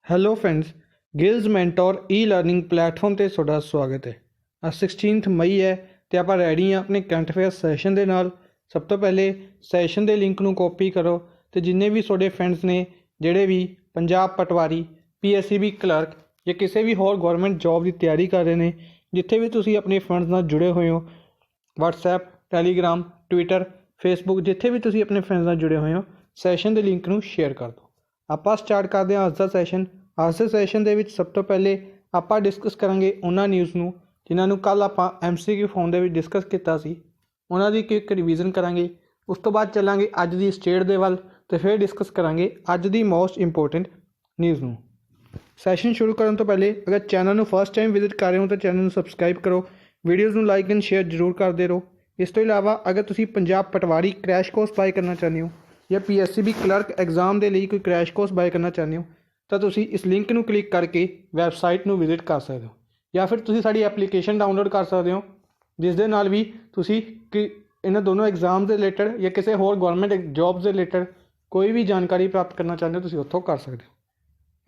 Hello friends, ਗਿਲਜ਼ mentor ਈ learning platform 'ਤੇ ਤੁਹਾਡਾ ਸਵਾਗਤ ਹੈ। ਅੱਜ 16 ਮਈ ਹੈ ਅਤੇ ਆਪਾਂ ਰੈਡੀ ਹਾਂ ਆਪਣੇ ਕਰੰਟ ਅਫੇਅਰ ਸੈਸ਼ਨ ਦੇ ਨਾਲ। ਸਭ ਤੋਂ ਪਹਿਲੇ ਸੈਸ਼ਨ ਦੇ ਲਿੰਕ ਨੂੰ ਕਾਪੀ ਕਰੋ ਅਤੇ ਜਿੰਨੇ ਵੀ ਤੁਹਾਡੇ ਫਰੈਂਡਸ ਨੇ ਜਿਹੜੇ ਵੀ ਪੰਜਾਬ ਪਟਵਾਰੀ, PSCB ਕਲਰਕ ਜਾਂ ਕਿਸੇ ਵੀ ਹੋਰ ਗੌਰਮੈਂਟ ਜੋਬ ਦੀ ਤਿਆਰੀ ਕਰ ਰਹੇ ਨੇ, ਜਿੱਥੇ ਵੀ ਤੁਸੀਂ ਆਪਣੇ ਫਰੈਂਡਸ ਨਾਲ ਜੁੜੇ ਹੋਏ ਹੋ, WhatsApp, Telegram, Twitter, Facebook, ਜਿੱਥੇ ਵੀ ਤੁਸੀਂ ਆਪਣੇ ਫਰੈਂਡਸ ਨਾਲ ਜੁੜੇ ਹੋਏ ਹੋ, ਸੈਸ਼ਨ ਦੇ ਲਿੰਕ ਨੂੰ ਸ਼ੇਅਰ ਕਰ ਦਿਓ। ਆਪਾਂ ਸਟਾਰਟ ਕਰਦੇ ਹਾਂ ਅੱਜ ਦਾ ਸੈਸ਼ਨ। ਅੱਜ ਦੇ ਸੈਸ਼ਨ ਦੇ ਵਿੱਚ ਸਭ ਤੋਂ ਪਹਿਲੇ ਆਪਾਂ ਡਿਸਕਸ ਕਰਾਂਗੇ ਉਹਨਾਂ ਨਿਊਜ਼ ਨੂੰ ਜਿਨ੍ਹਾਂ ਨੂੰ ਕੱਲ੍ਹ ਆਪਾਂ MCQ ਫਾਰਮ ਦੇ ਵਿੱਚ ਡਿਸਕਸ ਕੀਤਾ ਸੀ। ਉਹਨਾਂ ਦੀ ਇੱਕ ਰਿਵੀਜ਼ਨ ਕਰਾਂਗੇ। ਉਸ ਤੋਂ ਬਾਅਦ ਚੱਲਾਂਗੇ ਅੱਜ ਦੀ ਸਟੇਟ ਦੇ ਵੱਲ ਅਤੇ ਫਿਰ ਡਿਸਕਸ ਕਰਾਂਗੇ ਅੱਜ ਦੀ ਮੋਸਟ ਇੰਪੋਰਟੈਂਟ ਨਿਊਜ਼ ਨੂੰ। ਸੈਸ਼ਨ ਸ਼ੁਰੂ ਕਰਨ ਤੋਂ ਪਹਿਲੇ ਅਗਰ ਚੈਨਲ ਨੂੰ ਫਸਟ ਟਾਈਮ ਵਿਜ਼ਿਟ ਕਰ ਰਹੇ ਹੋ ਤਾਂ ਚੈਨਲ ਨੂੰ ਸਬਸਕ੍ਰਾਈਬ ਕਰੋ, ਵੀਡੀਓਜ਼ ਨੂੰ ਲਾਈਕ ਐਂਡ ਸ਼ੇਅਰ ਜ਼ਰੂਰ ਕਰਦੇ ਰਹੋ। ਇਸ ਤੋਂ ਇਲਾਵਾ ਅਗਰ ਤੁਸੀਂ ਪੰਜਾਬ ਪਟਵਾਰੀ ਕ੍ਰੈਸ਼ ਕੋਰਸ ਬਾਏ ਕਰਨਾ ਚਾਹੁੰਦੇ ਹੋ ਜਾਂ PSCB ਕਲਰਕ ਐਗਜ਼ਾਮ ਦੇ ਲਈ ਕੋਈ ਕ੍ਰੈਸ਼ ਕੋਰਸ ਬਾਏ ਕਰਨਾ ਚਾਹੁੰਦੇ ਹੋ ਤਾਂ ਤੁਸੀਂ ਇਸ ਲਿੰਕ ਨੂੰ ਕਲਿੱਕ ਕਰਕੇ ਵੈਬਸਾਈਟ ਨੂੰ ਵਿਜ਼ਿਟ ਕਰ ਸਕਦੇ ਹੋ, ਜਾਂ ਫਿਰ ਤੁਸੀਂ ਸਾਡੀ ਐਪਲੀਕੇਸ਼ਨ ਡਾਊਨਲੋਡ ਕਰ ਸਕਦੇ ਹੋ, ਜਿਸ ਦੇ ਨਾਲ ਵੀ ਤੁਸੀਂ ਇਹਨਾਂ ਦੋਨੋਂ ਐਗਜ਼ਾਮ ਦੇ ਰਿਲੇਟਡ ਜਾਂ ਕਿਸੇ ਹੋਰ ਗਵਰਨਮੈਂਟ ਜੋਬਸ ਦੇ ਰਿਲੇਟਡ ਕੋਈ ਵੀ ਜਾਣਕਾਰੀ ਪ੍ਰਾਪਤ ਕਰਨਾ ਚਾਹੁੰਦੇ ਹੋ ਤੁਸੀਂ ਉੱਥੋਂ ਕਰ ਸਕਦੇ ਹੋ।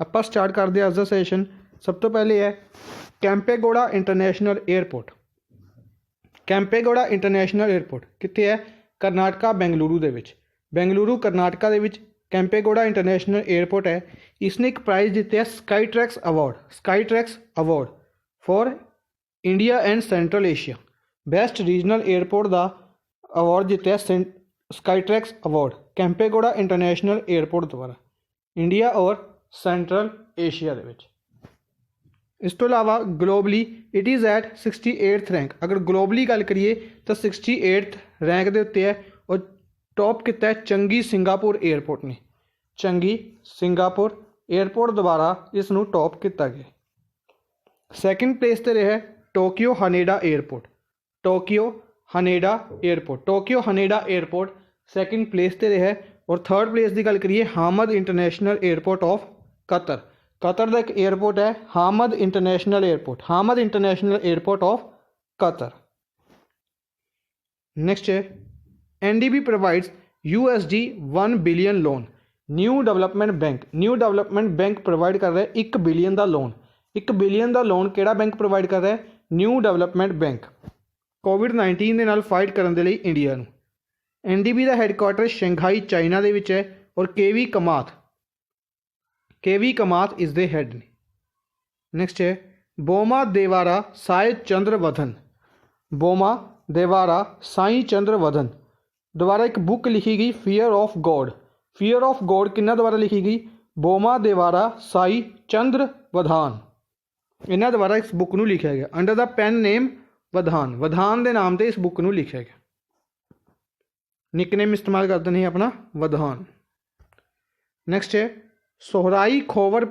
ਆਪਾਂ ਸਟਾਰਟ ਕਰਦੇ ਹਾਂ ਅੱਜ ਦਾ ਸੈਸ਼ਨ। ਸਭ ਤੋਂ ਪਹਿਲੇ ਹੈ Kempegowda international airport. Kempegowda international airport ਕਿੱਥੇ ਹੈ? ਕਰਨਾਟਕਾ, ਬੈਂਗਲੁਰੂ ਦੇ ਵਿੱਚ। ਬੈਂਗਲੁਰੂ ਕਰਨਾਟਕਾ ਦੇ ਵਿੱਚ ਕੈਂਪੇਗੌੜਾ ਇੰਟਰਨੈਸ਼ਨਲ ਏਅਰਪੋਰਟ ਹੈ। ਇਸਨੇ ਇੱਕ ਪ੍ਰਾਈਜ਼ ਜਿੱਤਿਆ Skytrax award for India and Central Asia. Best regional airport ਦਾ ਅਵਾਰਡ ਜਿੱਤਿਆ Skytrax award Kempegowda international airport ਦੁਆਰਾ ਇੰਡੀਆ ਔਰ ਸੈਂਟਰਲ ਏਸ਼ੀਆ ਦੇ ਵਿੱਚ। ਇਸ ਤੋਂ ਇਲਾਵਾ globally it is at 68th rank. ਅਗਰ ਗਲੋਬਲੀ ਗੱਲ ਕਰੀਏ ਤਾਂ 68th ਰੈਂਕ ਦੇ ਉੱਤੇ ਹੈ। ਔਰ ਟੌਪ ਕੀਤਾ ਹੈ ਚੰਗੀ ਸਿੰਗਾਪੁਰ ਏਅਰਪੋਰਟ ਨੇ। ਚੰਗੀ ਸਿੰਗਾਪੁਰ ਏਅਰਪੋਰਟ ਦੁਆਰਾ ਇਸ ਨੂੰ ਟੌਪ ਕੀਤਾ ਗਿਆ। ਸੈਕਿੰਡ ਪਲੇਸ 'ਤੇ ਰਿਹਾ Tokyo Haneda airport second place 'ਤੇ ਰਿਹਾ। ਔਰ ਥਰਡ ਪਲੇਸ ਦੀ ਗੱਲ ਕਰੀਏ Hamad international airport of Qatar ਦਾ ਇੱਕ ਏਅਰਪੋਰਟ ਹੈ Hamad international airport of Qatar. Next ਹੈ NDB provides USD 1 billion loan. New Development Bank provide ਕਰ ਰਿਹਾ 1 ਬਿਲੀਅਨ ਦਾ ਲੋਨ। 1 ਬਿਲੀਅਨ ਦਾ ਲੋਨ ਕਿਹੜਾ ਬੈਂਕ ਪ੍ਰੋਵਾਈਡ ਕਰ ਰਿਹਾ? New Development bank. COVID-19 ਦੇ ਨਾਲ ਫਾਈਟ ਕਰਨ ਦੇ ਲਈ ਇੰਡੀਆ ਨੂੰ। NDB ਦਾ ਹੈੱਡਕੁਆਟਰ ਸ਼ੰਘਾਈ ਚਾਈਨਾ ਦੇ ਵਿੱਚ ਹੈ ਔਰ KV ਕਮਾਤ ਇਸ ਦੇ ਹੈੱਡ ਨੇ। ਨੈਕਸਟ ਹੈ ਬੋਮਾ ਦੇਵਾਰਾ ਸਾਈ ਚੰਦਰ ਵਧਨ ਦੁਆਰਾ ਇੱਕ ਬੁੱਕ ਲਿਖੀ ਗਈ ਫੀਅਰ ਆਫ ਗੋਡ ਕਿਹਨਾਂ ਦੁਆਰਾ ਲਿਖੀ ਗਈ? ਬੋਮਾ ਦੇਵਾਰਾ ਸਾਈ ਚੰਦਰ ਵਧਾਨ, ਇਹਨਾਂ ਦੁਆਰਾ ਇਸ ਬੁੱਕ ਨੂੰ ਲਿਖਿਆ ਗਿਆ ਅੰਡਰ ਦਾ ਪੈਨ ਨੇਮ ਵਧਾਨ ਦੇ ਨਾਮ 'ਤੇ ਇਸ ਬੁੱਕ ਨੂੰ ਲਿਖਿਆ ਗਿਆ। ਨਿਕਨੇਮ ਇਸਤੇਮਾਲ ਕਰਦੇ ਨੇ ਆਪਣਾ ਵਧਾਨ। ਨੈਕਸਟ ਹੈ ਸੋਹਰਾਈ ਖੋਵਰ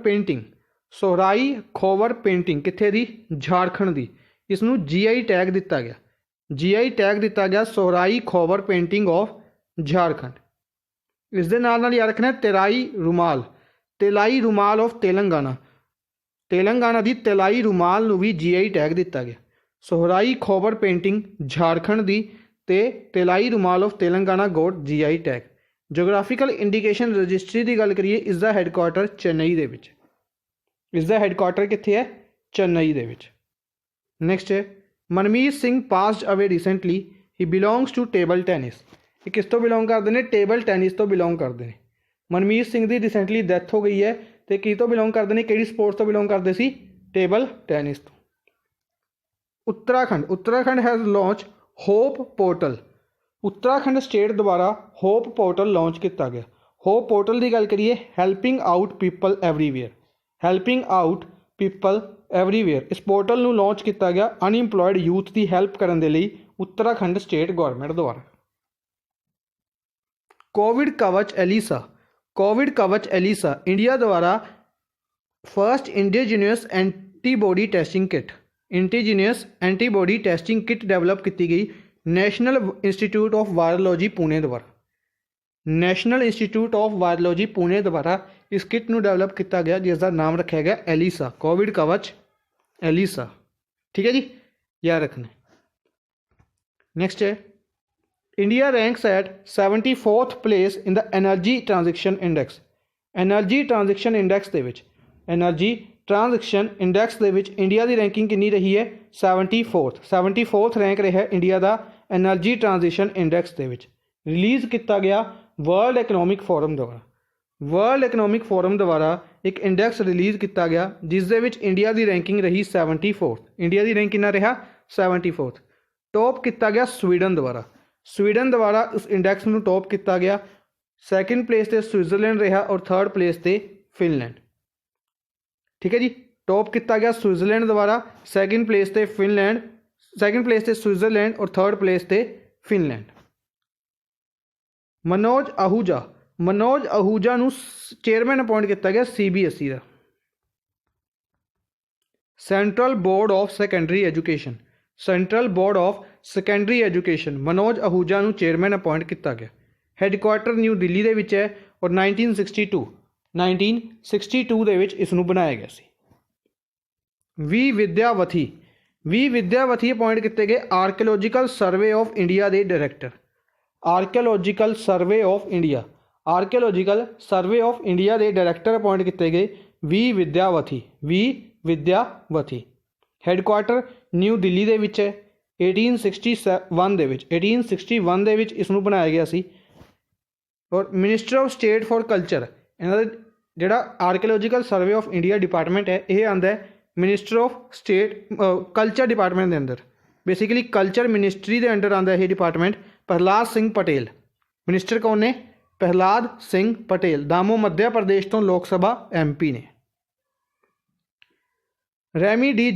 ਪੇਂਟਿੰਗ ਕਿੱਥੇ ਦੀ? ਝਾਰਖੰਡ ਦੀ। ਇਸ ਨੂੰ GI ਟੈਗ ਦਿੱਤਾ ਗਿਆ ਸੋਹਰਾਈ ਖੋਵਰ ਪੇਂਟਿੰਗ ਆਫ ਝਾਰਖੰਡ। ਇਸ ਦੇ ਨਾਲ ਯਾਦ ਰੱਖਣਾ ਤੇਲਾਈ ਰੁਮਾਲ ਆਫ ਤੇਲੰਗਾਨਾ ਦੀ ਤੇਲਾਈ ਰੁਮਾਲ ਨੂੰ ਵੀ GI ਟੈਗ ਦਿੱਤਾ ਗਿਆ। ਸੋਹਰਾਈ ਖੋਵਰ ਪੇਂਟਿੰਗ ਝਾਰਖੰਡ ਦੀ ਤੇ Telia Rumal of Telangana got GI tag. Geographical indication registry ਦੀ ਗੱਲ ਕਰੀਏ ਇਸ ਦਾ ਹੈੱਡਕੁਆਟਰ ਚੇਨਈ ਦੇ ਵਿੱਚ। ਕਿੱਥੇ ਹੈ? ਚੇਨਈ ਦੇ ਵਿੱਚ। ਨੈਕਸਟ ਹੈ Manmeet Singh passed away recently ਹੀ ਬਿਲੋਂਗਸ ਟੂ ਟੇਬਲ ਟੈਨਿਸ। ਇਹ ਕਿਸ ਤੋਂ ਬਿਲੋਂਗ ਕਰਦੇ ਨੇ? ਟੇਬਲ ਟੈਨਿਸ ਤੋਂ ਬਿਲੋਂਗ ਕਰਦੇ ਨੇ। ਮਨਮੀਤ ਸਿੰਘ ਦੀ ਰੀਸੈਂਟਲੀ ਡੈਥ ਹੋ ਗਈ ਹੈ ਅਤੇ ਕੀ ਤੋਂ ਬਿਲੋਂਗ ਕਰਦੇ ਨੇ? ਕਿਹੜੀ ਸਪੋਰਟਸ ਤੋਂ ਬਿਲੋਂਗ ਕਰਦੇ ਸੀ? ਟੇਬਲ ਟੈਨਿਸ ਤੋਂ। Uttarakhand has launch hop portal. Uttarakhand state ਦੁਆਰਾ ਹੋਪ ਪੋਰਟਲ ਲਾਂਚ ਕੀਤਾ ਗਿਆ। ਹੋਪ ਪੋਰਟਲ ਦੀ ਗੱਲ ਕਰੀਏ ਹੈਲਪਿੰਗ ਆਊਟ ਪੀਪਲ ਐਵਰੀਵੇਅਰ ਇਸ ਪੋਰਟਲ ਨੂੰ ਲਾਂਚ ਕੀਤਾ ਗਿਆ ਅਨਇੰਪਲੋਇਡ ਯੂਥ ਦੀ ਹੈਲਪ ਕਰਨ ਦੇ ਲਈ ਉੱਤਰਾਖੰਡ ਸਟੇਟ ਗੌਰਮੈਂਟ ਦੁਆਰਾ। ਕੋਵਿਡ ਕਵਚ ਐਲੀਸਾ ਇੰਡੀਆ ਦੁਆਰਾ first indigenous antibody testing kit develop ਕੀਤੀ ਗਈ national institute of virology Pune ਦੁਆਰਾ ਇਸ ਕਿੱਟ ਨੂੰ ਡਿਵੈਲਪ ਕੀਤਾ ਗਿਆ ਜਿਸ ਦਾ ਨਾਮ ਰੱਖਿਆ ਗਿਆ ਐਲੀਸਾ, ਕੋਵਿਡ ਕਵਚ ਐਲੀਸਾ। ਠੀਕ ਹੈ ਜੀ, ਯਾਦ ਰੱਖਣਾ। ਨੈਕਸਟ ਹੈ India ranks at 74th place in the energy transaction index ਦੇ ਵਿੱਚ energy transaction index they which India की रैंकिंग कितनी रही है 74th रैंक रहा है इंडिया का एनर्जी ट्रांजिशन इंडैक्स दे विच। रिलीज़ किया गया वर्ल्ड इकनॉमिक फोरम द्वारा। वर्ल्ड इकनॉमिक फोरम द्वारा एक इंडैक्स रिलीज़ किया गया जिस दे विच इंडिया की रैंकिंग रही 74th। इंडिया की रैंक कितना रहा 74th। टॉप किया गया स्वीडन द्वारा। स्वीडन द्वारा उस इंडैक्स में टॉप किया गया। सैकेंड प्लेस ते स्विट्जरलैंड रहा और थर्ड प्लेस ते फिनलैंड। ठीक है जी, टॉप किया गया स्विट्जरलैंड द्वारा, सैकेंड प्लेस ते फिनलैंड, सैकेंड प्लेस ते स्विट्जरलैंड और थर्ड प्लेस ते फिनलैंड। मनोज आहूजा नूं चेयरमैन अपॉइंट किया गया CBSE का। Central board of secondary education, central board of secondary education Manoj Ahuja नूं चेयरमैन अपॉइंट किया गया। हैडकुआटर न्यू दिल्ली दे विच है और 1962 दे विच इसनूं बनाया गया सी। वी विद्यावथी अपॉइंट किए गए आर्कियोलॉजिकल सर्वे ऑफ इंडिया के director. Archaeological survey of India के डायरैक्टर अपॉइंट किए गए वी विद्यावथी। हैडकुआटर न्यू दिल्ली दे विच है 1861 दे विच इसनूं बनाया गया सी। और minister of state for culture, इन्हां दा जिहड़ा archaeological survey of India department है यह आंदा है minister of state culture department के अंदर। बेसिकली कल्चर मिनिस्ट्री के अंडर आंदा है डिपार्टमेंट। प्रहलाद सिंह पटेल मिनिस्टर कौन ने? प्रहलाद सिंह पटेल, दामो मध्य प्रदेश तो लोक सभा MP ने। Remy Di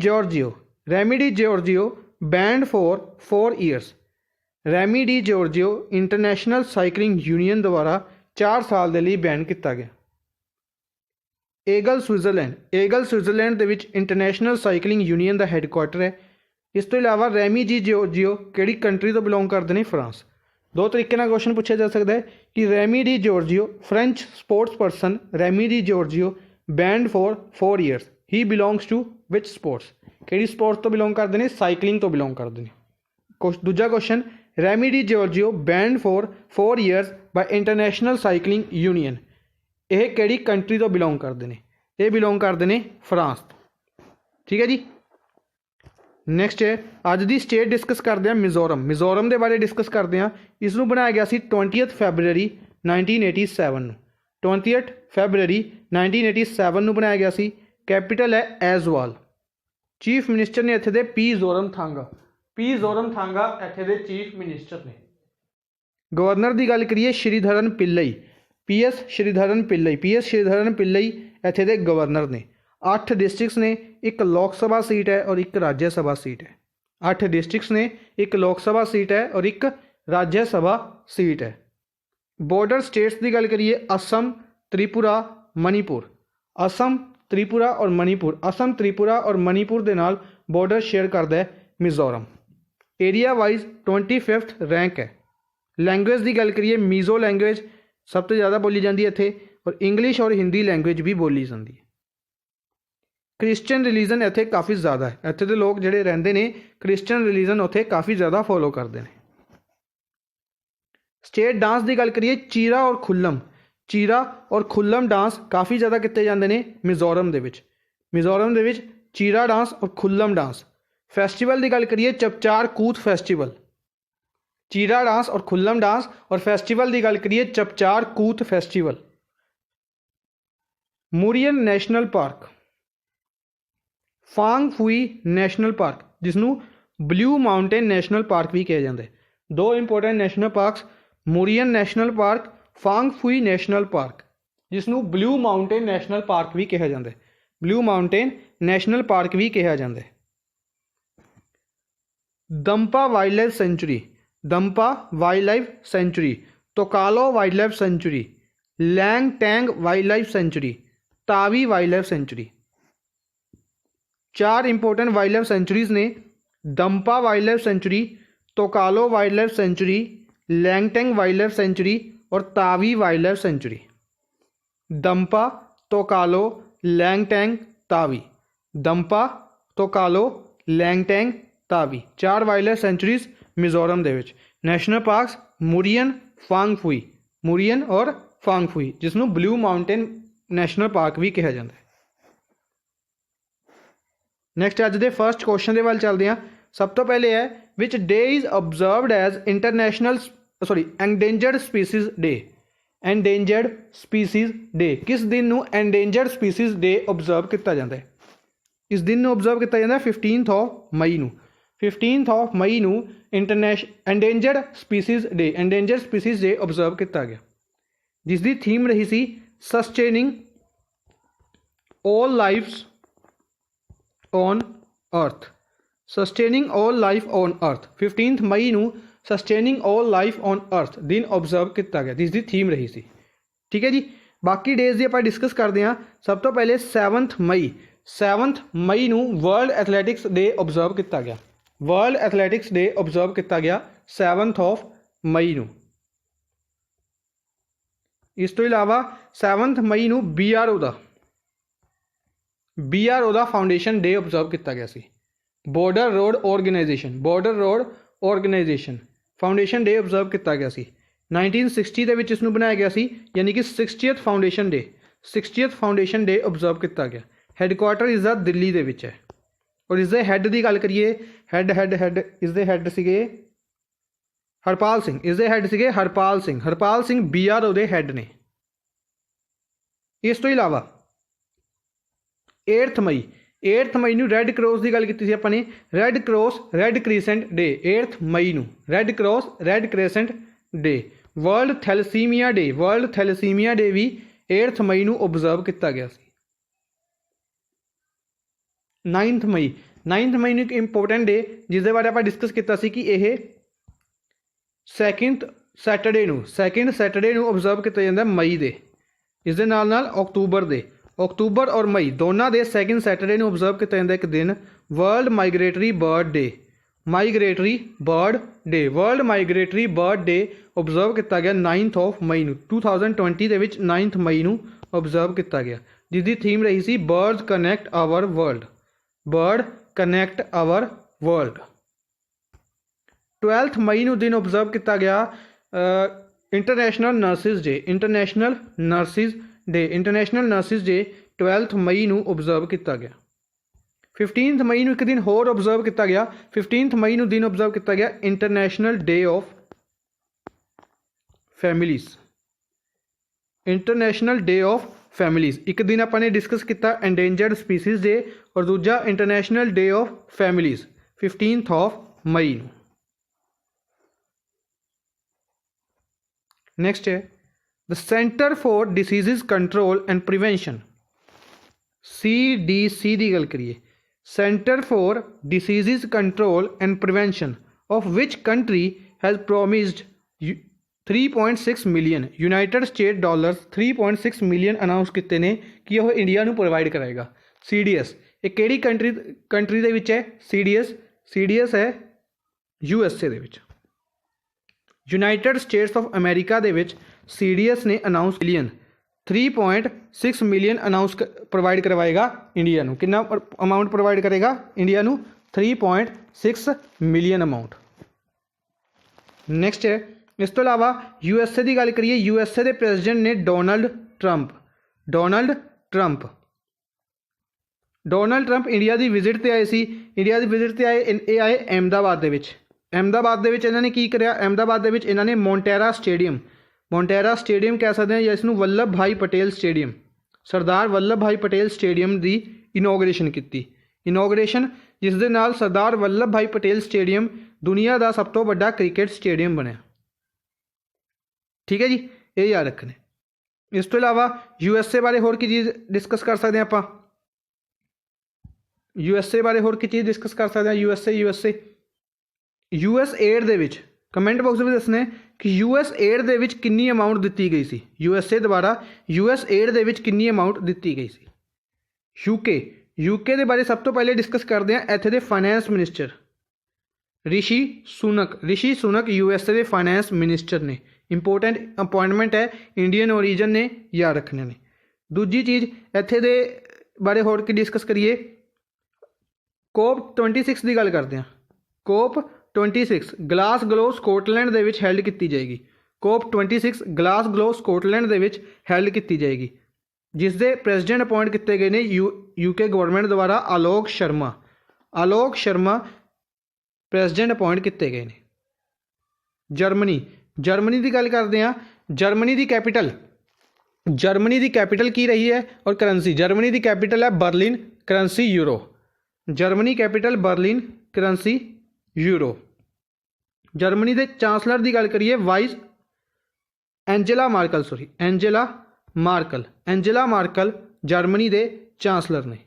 Giorgio banned for 4 years. Remy Di Giorgio international cycling union द्वारा 4 साल के लिए बैन किया गया। एगल स्विट्जरलैंड के विच इंटरनेशनल साइकलिंग यूनियन का हैडकुआटर है। इस तो इलावा रेमी डी जॉर्जियो किहड़ी कंट्री तो बिलोंग करते हैं? फ्रांस। दो तरीके नाल क्वेश्चन पूछा जा सकता है कि Remy Di Giorgio French sports person Remy Di Giorgio banned for 4 years he belongs to which sports, किहड़ी स्पोर्ट्स तो बिलोंग करते हैं? साइकलिंग तो बिलोंग करते हैं। दूजा question Remy Di Giorgio banned for 4 years by International cycling Union, यह किहड़ी कंट्री तो बिलोंग करते हैं? ये बिलोंग करते हैं फ्रांस। ठीक है जी। नैक्सट है अज की स्टेट डिस्कस करते हैं मिजोरम के बारे डिस्कस करते हैं। इसनूं बनाया गया सी 20 फरवरी 1987। 20 फरवरी 1987 नूं बनाया गया सी। कैपिटल है ऐजवाल। चीफ मिनिस्टर ने इत्थे दे पी जोरमथांगा इत्थे दे चीफ मिनिस्टर ने। गवर्नर की गल करिए श्रीधरन पिल्लई, PS श्रीधरन पिल्लई इत्थे दे गवर्नर ने। 8 डिस्ट्रिक्ट्स ने, एक लोक सभा सीट है और एक राज्य सभा सीट है। 8 डिस्ट्रिक्ट्स ने, एक लोक सभा सीट है और एक राज्य सभा सीट है। बॉर्डर स्टेट्स की गल करिए असम, त्रिपुरा, मणिपुर। असम, त्रिपुरा और मणिपुर के नाल बॉर्डर शेयर करता है Mizoram. Area wise 25th rank है। लैंग्वेज की गल करिए मीज़ो लैंग्वेज सब तो ज़्यादा बोली जाती है इत्थे और इंग्लिश और हिंदी लैंग्वेज भी बोली जाती है। क्रिश्चियन रिलीजन इत्थे काफ़ी ज़्यादा है। इत्थे दे लोग जिहड़े रहिंदे ने क्रिश्चियन रिलीजन उत्थे काफ़ी ज़्यादा फॉलो करते हैं। स्टेट डांस की गल करिए चीरा और खुल्लम डांस काफ़ी ज़्यादा किए जाते हैं मिजोरम दे विच चीरा डांस और खुल्लम डांस। फैसटिवल की गल करिए चपचार कूथ फैसटिवल। चीरा डांस और खुल्लम डांस और फैसटिवल की गल करिए Chapchar Kut festival. Murlen National Park, Phawngpui National Park जिसनों ब्लू माउंटेन नैशनल पार्क भी कहा जाता है। 2 important national parks Murlen National Park, Phawngpui National Park जिसनों ब्लू माउंटेन नैशनल पार्क भी कहा जाता है। ब्लू माउंटेन नैशनल पार्क भी कहा जाता है। Dampa Wildlife Sanctuary, Tokalo Wildlife Sanctuary, Lengteng Wildlife Sanctuary, Tawi Wildlife Sanctuary. 4 important wildlife sanctuaries ने Dampa Wildlife Sanctuary, Tokalo Wildlife Sanctuary, Lengteng Wildlife Sanctuary और Tawi Wildlife Sanctuary. Dampa, Tokalo, Lengteng, Tawi. Dampa, Tokalo, Lengteng, Tawi 4 wildlife sanctuaries Mizoram दे विच। National parks Murlen और Phawngpui जिसनों Blue Mountain National Park भी कहा जाता है। नैक्सट अज दे फर्स्ट क्वेश्चन के वाल चलते हैं। सब तो पहले है which day is observed as International Endangered species day. Endangered species day किस दिन नू एंडेंजर्ड स्पीसीज डे ऑबजर्व किया जाता है? इस दिन नू ऑबजर्व किया जाता है 15 मई नू। 15 मई नू endangered species day endangered species day observe किया गया, जिसकी थीम रही सी sustaining all lifes on earth. Sustaining all life on earth 15 मई नू sustaining all life on earth दिन ऑबजर्व किया गया, जिसकी थीम रही सी। ठीक है जी। बाकी डेज की आप डिस्कस करते हैं। सब तो पहले 7 मई नू वर्ल्ड एथलैटिक्स डे ऑबजर्व किया गया। वर्ल्ड एथलैटिक्स डे ऑबजर्व किया गया 7 मई नू। इस तो इलावा 7 मई नू BRO का फाउंडेशन डे ऑबजर्व किया गया सी। Border Road Organisation foundation day observe किया गया सी। 1960 के विच इसनूं बनाया गया सी, यानी कि 60th फाउंडेशन डे ऑबजर्व किया गया। हैडकुआटर इसका दिल्ली दे विच है। और इसके हैड की गल करिए, हैड इसके हैड सीगे हरपाल सिंह। इसके हैड सीगे हरपाल सिंह BRO के हैड ने। इस तो इलावा 8 मई नू रैड क्रॉस की गल की अपने रैड क्रीसेंट डे। 8 मई नू red crescent day. World thalassaemia day भी 8 मई नू ऑबजर्व किया गया। 9 मई नू एक इंपोर्टेंट डे जिसके बारे आप डिस्कस किया कि यह सैकेंड सैटरडे नू ऑबजर्व किया जाता मई दे। इस दे नाल अक्तूबर और मई दोनों के सैकेंड सैटरडे नू ऑबजर्व किया जाता एक दिन world migratory bird day. World migratory bird day observe किया गया 9 मई नू। 2020 के विच 9 मई नू ऑबजर्व किया गया, जिसकी थीम रही सी बर्ड्स कनैक्ट आवर वर्ल्ड। 12 मई नू दिन ऑबजर्व किया गया इंटरनेशनल नर्सिस डे 12 मई नू ऑबजर्व किया गया। 15 मई नू एक दिन होर ऑबजर्व किया गया। 15 मई नू दिन ऑबजर्व किया गया इंटरनेशनल डे ऑफ फैमिलीज़। एक दिन अपने डिस्कस किया एंडेंजर्ड स्पीसीज डे और दूजा इंटरनेशनल डे ऑफ फैमिलीज़ 15 मई नू। नैक्सट है the centre for Disease control and prevention CDC की गल करिए। Centre for Disease control and prevention of which country has promised 3.6 million United state dollar 3.6 million announce किए ने कि वह इंडिया नू प्रोवाइड कराएगा। CDS एक केड़ी कंट्री दे विच है? CDS है USA they which. United States of America they which CDS ने अनाउंस 3.6 मिलियन अनाउंस प्रोवाइड करवाएगा इंडिया नू। कितना अमाउंट प्रोवाइड करेगा इंडिया नू? 3.6 मिलियन अमाउंट। नैक्सट है इस तो इलावा USA की गल करिए। USA के प्रेजिडेंट ने डोनाल्ड ट्रंप इंडिया की विजिट से आए सी। इंडिया की विजिट से आए अहमदाबाद इन्होंने की करा? अहमदाबाद इन्होंने मोंटेरा स्टेडियम कह सकते हैं या इसनूं वल्लभ भाई पटेल स्टेडियम, सरदार वल्लभ भाई पटेल स्टेडियम की इनोग्रेशन की। जिस दे नाल सरदार वल्लभ भाई पटेल स्टेडियम दुनिया का सब तो बड़ा क्रिकेट स्टेडियम बनया। ठीक है जी, ये याद रखने। इस तो इलावा USA बारे होर की चीज़ डिस्कस कर सकते हैं आप। USA बारे होर की चीज़ डिस्कस कर सकते हैं। US एड दे विच कमेंट बॉक्स में दसने कि US एड दे विच कितनी अमाउंट दी गई सी। USA द्वारा US एड दे विच कितनी अमाउंट दी गई सी। यूके के बारे सब तो पहले डिस्कस करते हैं। इत्थे दे finance minister Rishi Sunak USA के फाइनैंस मिनिस्टर ने। इंपोर्टेंट अपॉइंटमेंट है, इंडियन ओरीजन ने याद रखने ने। दूजी चीज़ इत्थे दे बारे होर की डिस्कस करिए। COP26 की गल करते हैं। COP26 Glasgow Scotland they which held की जाएगी। COP26 Glasgow Scotland they which held की जाएगी। जिस दे प्रेजिडेंट अपॉइंट किए गए ने यूके गवर्नमेंट द्वारा आलोक शर्मा प्रेजिडेंट अपॉइंट किए गए ने। जर्मनी की गल करते हैं। जर्मनी की कैपिटल की रही है और करंसी, जर्मनी की कैपिटल है Berlin, currency euro. Germany capital Berlin, currency euro. Germany के चांसलर की गल करिए वाइस एंजेला मार्कल जर्मनी के चांसलर ने।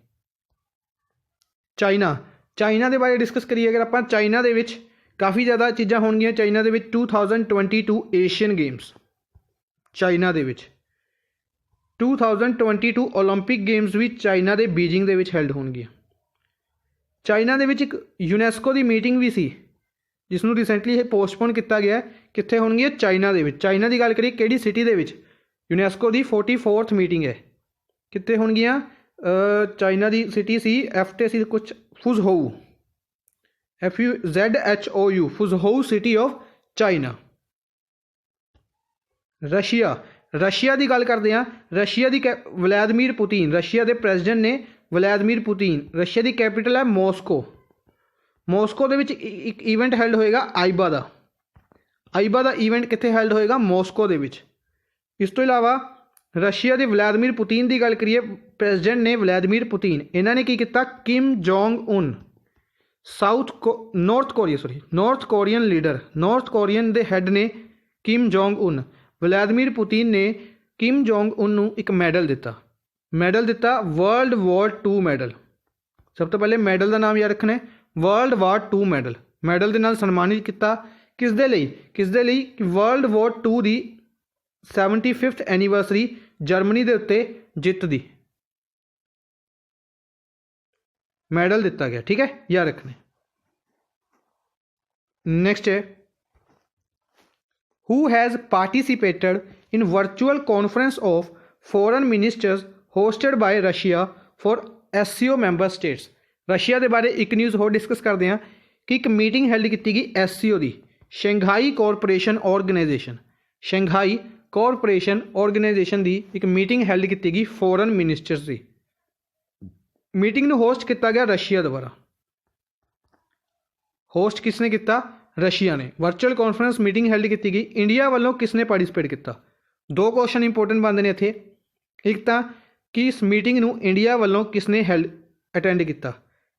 चाइना के बारे डिस्कस करिए अगर आप, चाइना के काफ़ी ज़्यादा चीज़ां होंगियां। चाइना के 2022 एशियन गेम्स, चाइना के 2022 ओलंपिक गेम्स भी चाइना के बीजिंग के हेल्ड होणगियां। चाइना के एक यूनैसको की मीटिंग भी सी जिसनों रिसेंटली पोस्टपोन किया गया। कित्थे होणगी? चाइना के। चाइना की गल करिए किहड़ी सिटी के यूनैसको की 44th मीटिंग है, कित्थे होणगियां? चाइना की सिटी सी FTC कुछ Fuzhou, FUZHOU, Fuzhou city of China. Russia की गल करते हैं। रशिया की व्लादिमीर पुतिन, रशिया के प्रेजिडेंट ने व्लादिमीर पुतिन। रशिया की कैपिटल है मॉस्को के एक इवेंट हैल्ड होएगा आईबा का इवेंट कित्थे हैल्ड होएगा? मॉस्को के। इस तो इलावा रशिया के व्लादिमीर पुतिन की गल करिए, प्रेजिडेंट ने व्लादिमीर पुतिन, इन्होंने की किया? Kim Jong Un north Korean leader, north Korean के हैड ने Kim Jong Un. Vladimir Putin ने किम जोंग उन एक मैडल दिता वर्ल्ड वॉर 2 मैडल। सब तो पहले मैडल का नाम याद रखना है, वर्ल्ड वॉर 2 मैडल के नाल सन्मानित किया। किस दे लई? वर्ल्ड वॉर 2 की 75th एनीवर्सरी जर्मनी के उत्ते जित दी मैडल दिता गया। ठीक है, याद रखने। नेक्स्ट है, who has participated in virtual conference of foreign ministers hosted by Russia for SCO member states. Russia के बारे एक न्यूज़ होर डिस्कस करते हैं कि एक मीटिंग हैल्ड की गई SCO की, शंघाई कॉरपोरेशन ऑर्गेनाइजेशन की एक मीटिंग हैल्ड की गई फॉरेन मिनिस्टर्स की। मीटिंग को होस्ट किया गया रशिया द्वारा। होस्ट किसने किया? रशिया ने। वर्चुअल कॉन्फ्रेंस मीटिंग हैल्ड की गई, इंडिया वालों किसने पार्टिसिपेट किया? 2 क्वेश्चन इंपोर्टेंट बनते हैं इत्थे। एक तो कि इस मीटिंग को इंडिया वालों किसने अटेंड किया?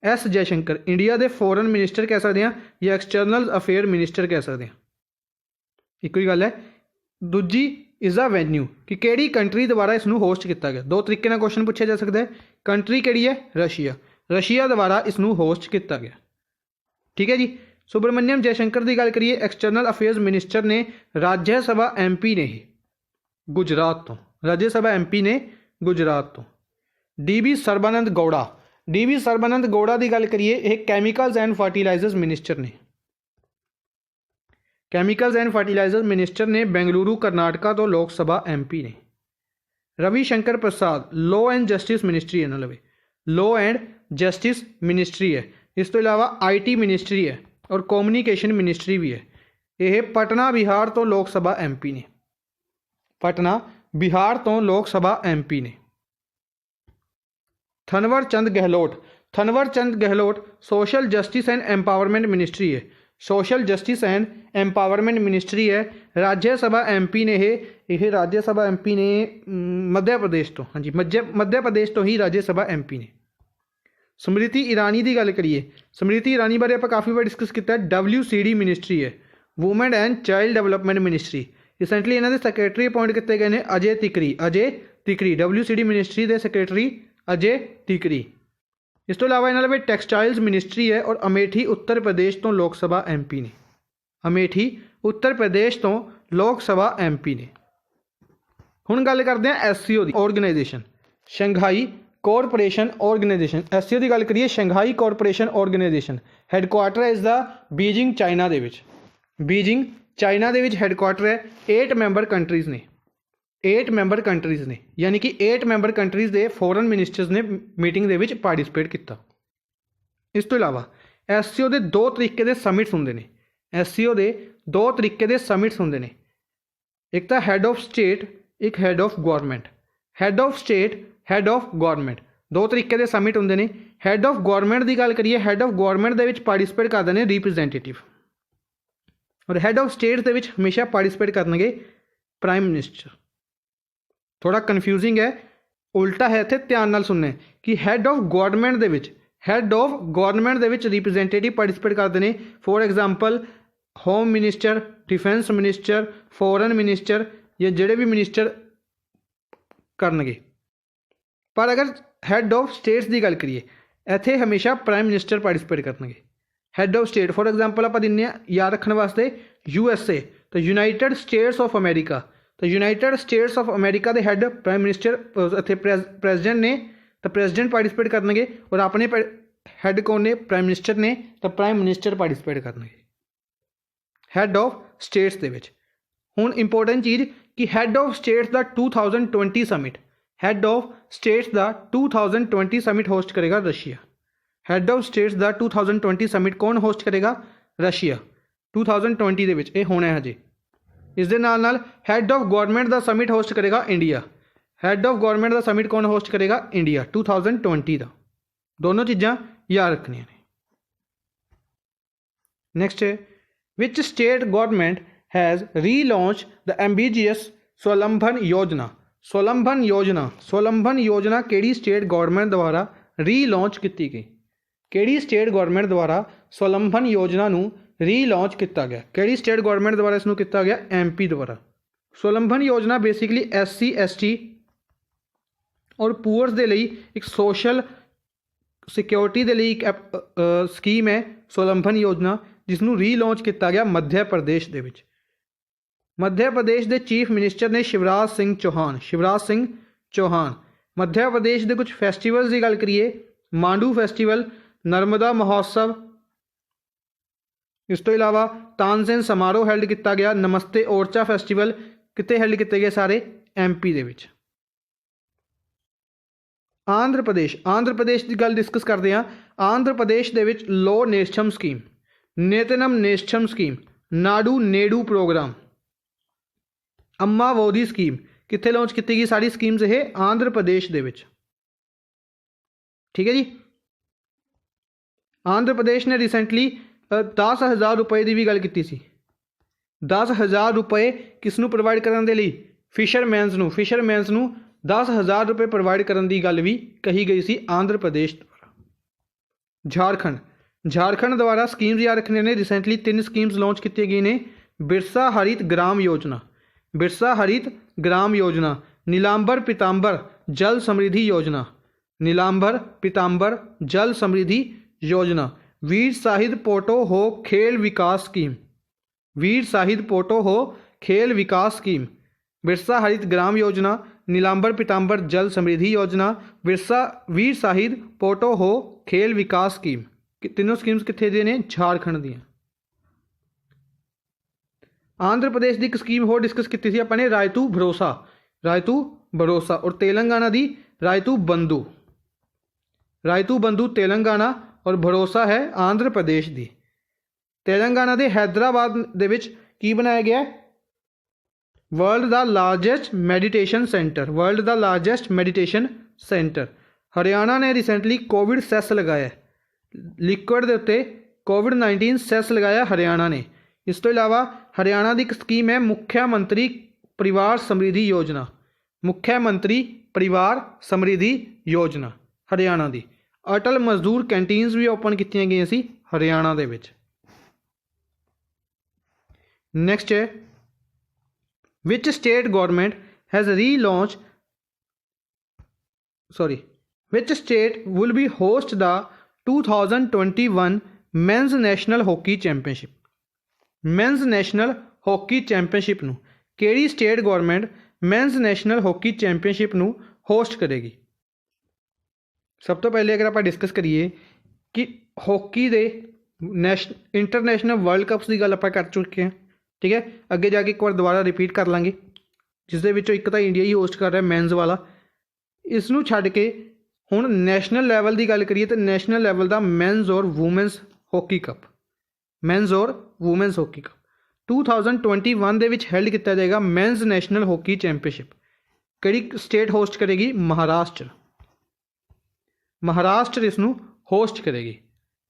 S जयशंकर, इंडिया के फॉरेन मिनिस्टर कह सकते हैं या एक्सटर्नल अफेयर मिनिस्टर कह सकते हैं, एक ही गल है। दूजी इज़ अ वैन्यू कि किहड़ी कंट्री द्वारा इसनूं होस्ट किया गया। 2 तरीके नाल क्वेश्चन पूछा जा सकता है। कंट्री किहड़ी है? रशिया द्वारा इसनूं होस्ट किया गया। ठीक है जी। सुब्रमण्यम जयशंकर की गल करिए, एक्सटर्नल अफेयर्स मिनिस्टर ने राज्य सभा MP ने गुजरात तो, गुजरात तो। DB सर्बानंद गौड़ा की गल करिए, यह कैमिकल्स एंड फर्टिलाइजर्स मिनिस्टर ने। बेंगलुरु कर्नाटका तो लोक सभा MP ने। रविशंकर प्रसाद लॉ एंड जस्टिस मिनिस्ट्री है, ना लॉ एंड जस्टिस मिनिस्ट्री है। इस तो इलावा IT मिनिस्ट्री है और कम्युनिकेशन मिनिस्ट्री भी है। यह पटना बिहार तो लोक सभा MP ने। Thawar Chand Gehlot Social Justice and Empowerment Ministry है। राज्यसभा MP ने यह राज्यसभा MP ने मध्य प्रदेश तो, हाँ जी, मध्य प्रदेश तो ही राज्यसभा MP ने। स्मृति ईरानी की गल करिए, स्मृति ईरानी बारे आप काफ़ी बार डिस्कस किया। WCD मिनिस्ट्री है, women and child development ministry. Recently इन्होंने सैक्रटरी अपॉइंट किए गए हैं अजय तिकरी। WCD मिनिस्ट्री के सैक्रटरी अजय तिकरी। इस तो इलावा इन्होंने टैक्सटाइल्स मिनिस्ट्री है और अमेठी उत्तर प्रदेश तो लोक सभा MP ने। हुण गल करते हैं SCO की organisation, Shanghai cooperation organisation. SCO की गल करिए, Shanghai cooperation organisation headquarter is the Beijing China के हैडकुआटर है। 8 मैंबर कंट्रीज़ ने, यानी कि 8 मैंबर कंट्रीज़ के फॉरेन मिनिस्टर्स ने मीटिंग के पार्टिसिपेट किया। इस तो इलावा SCO के 2 तरीके के समिट्स होंगे ने। एक तो हैड ऑफ स्टेट, एक had of government. Had of state, had of government, दो तरीके के समिट होंगे ने। हैड ऑफ गवर्नमेंट की गल करिए, हैड ऑफ गवर्नमेंट के पार्टिसिपेट करते हैं रिप्रजेंटेटिव, और हैड ऑफ स्टेट के हमेशा पार्टिसिपेट करनगे प्राइम मिनिस्टर। थोड़ा कन्फ्यूजिंग है, उल्टा है इत्थे, ध्यान नाल सुनना कि हैड ऑफ गवर्नमेंट के रिप्रजेंटेटिव पार्टिसिपेट करते हैं। For example home minister, defence minister, foreign minister, या जोड़े भी मिनिस्टर करनगे। पर अगर हैड ऑफ स्टेट्स की गल करिए, इत्थे हमेशा प्राइम मिनिस्टर पार्टिसिपेट करनगे। Head of state for example आप दिन्ने याद रखने वास्ते USA, तो यूनाइटेड स्टेट्स ऑफ अमेरिका, तो यूनाइटेड स्टेट्स ऑफ अमेरिका के हैड प्राइम मिनिस्टर इत्थे प्रेजिडेंट ने, तो प्रेजिडेंट पार्टिसिपेट करनगे, और अपने हैड कौन ने, प्राइम मिनिस्टर ने, तो प्राइम मिनिस्टर पार्टिसिपेट करनगे हैड ऑफ स्टेट्स दे विच। हुण इंपोर्टेंट चीज़ कि हैड ऑफ स्टेट्स का 2020 समिट, हैड ऑफ स्टेट्स का 2020 समिट होस्ट करेगा रशिया। हैड ऑफ स्टेट्स का 2020 समिट कौन होस्ट करेगा, रशिया। 2020 दे विच ये होना है हजे। इस दे नाल नाल हैड ऑफ गवर्नमेंट का समिट होस्ट करेगा इंडिया। हैड ऑफ गवर्नमेंट का समिट कौन होस्ट करेगा, इंडिया 2020 का। दोनों चीज़ां याद रखनियां ने। नेक्स्ट है, which state government has relaunch the ambitious स्वावलंबन योजना। स्वावलंबन योजना किहड़ी स्टेट गवर्नमेंट द्वारा रीलॉन्च की गई, किहड़ी स्टेट गवर्नमेंट द्वारा स्वावलंबन योजना नूं रीलॉन्च किया गया, किहड़ी स्टेट गवर्नमेंट द्वारा इसनूं किया गया, MP द्वारा। स्वावलंबन योजना बेसिकली SC ST और पुअर्स दे लई एक सोशल सिक्योरिटी दे लई एक स्कीम है स्वावलंबन योजना, जिसनूं रीलॉन्च किया गया मध्य प्रदेश दे विच। मध्य प्रदेश के चीफ मिनिस्टर ने शिवराज सिंह चौहान। मध्य प्रदेश के कुछ फैसटिवल्स की गल करिए, मांडू फैसटिवल, नर्मदा महोत्सव, इस तो इलावा तानसेन समारोह हैल्ड किया गया, नमस्ते ओरछा फैसटिवल कितने हैल्ड किए गए, सारे MP दे विच। आंध्र प्रदेश की गल डिस्कस करते हैं। आंध्र प्रदेश दे विच लो Nestham scheme, Nethanna Nestham scheme, Nadu Nedu programme, Amma Vodi scheme कितने लॉन्च की गई, सारी स्कीम्स ये आंध्र प्रदेश दे विच। ठीक है जी। आंध्र प्रदेश ने रिसेंटली 10,000 रुपए की भी गल की सी। 10,000 रुपए किसनों प्रोवाइड करने के लिए, फिशरमैनस नूं 10,000 रुपए प्रोवाइड करने की गल भी कही गई सी आंध्र प्रदेश द्वारा। झारखंड द्वारा स्कीम्स याद रखने ने, रिसेंटली 3 स्कीम्स लॉन्च की गई ने। बिरसा हरित ग्राम योजना, नीलांबर पीतांबर जल समृद्धि योजना, वीर शाहिद पोटो हो खेल विकास स्कीम, बिरसा हरित ग्राम योजना, नीलांबर पीतांबर जल समृद्धि योजना, वीर शाहिद पोटो हो खेल विकास स्कीम। तीनों स्कीम्स कितने दी ने, झारखंड दी। आंध्र प्रदेश की एक स्कीम होर डिस्कस की थी अपने, रायतू भरोसा, और तेलंगाना की रायतू बंधु तेलंगाना, और भरोसा है आंध्र प्रदेश की। तेलंगाना के हैदराबाद दे विच की बनाया गया, world the largest meditation centre. Haryana ने रिसेंटली कोविड सैस लगाया, लिक्विड के उत्ते कोविड-19 सैस लगाया हरियाणा ने। इस तो इलावा हरियाणा की एक स्कीम है मुख्यमंत्री परिवार समृद्धि योजना हरियाणा की। अटल मजदूर कैंटीन्स भी ओपन की गई सी हरियाणा दे विच। नेक्स्ट है, which state government has relaunch which state will be host the 2021 men's national hockey championship नूं किहड़ी state government men's national hockey championship नूं होस्ट करेगी। सब तो पहले अगर आप डिस्कस करिए कि हॉकी दे इंटरनेशनल वर्ल्ड कप्स की गल आप कर चुके हैं, ठीक है। अगे जाके एक बार दोबारा रिपीट कर लाँगे, जिस दे विचों एक तो इंडिया ही होस्ट कर रहा है मैनस वाला। इसनूं छड्ड के हुण नैशनल लैवल की गल करिए तो नैशनल लैवल का मैनस और वूमेंस हॉकी कप 2021 दे विच हैल्ड किया जाएगा मैनस नैशनल हॉकी चैंपीयनशिप। ਕਿਹੜੀ ਸਟੇਟ ਹੋਸਟ ਕਰੇਗੀ? महाराष्ट्र। महाराष्ट्र इसनू होस्ट करेगी।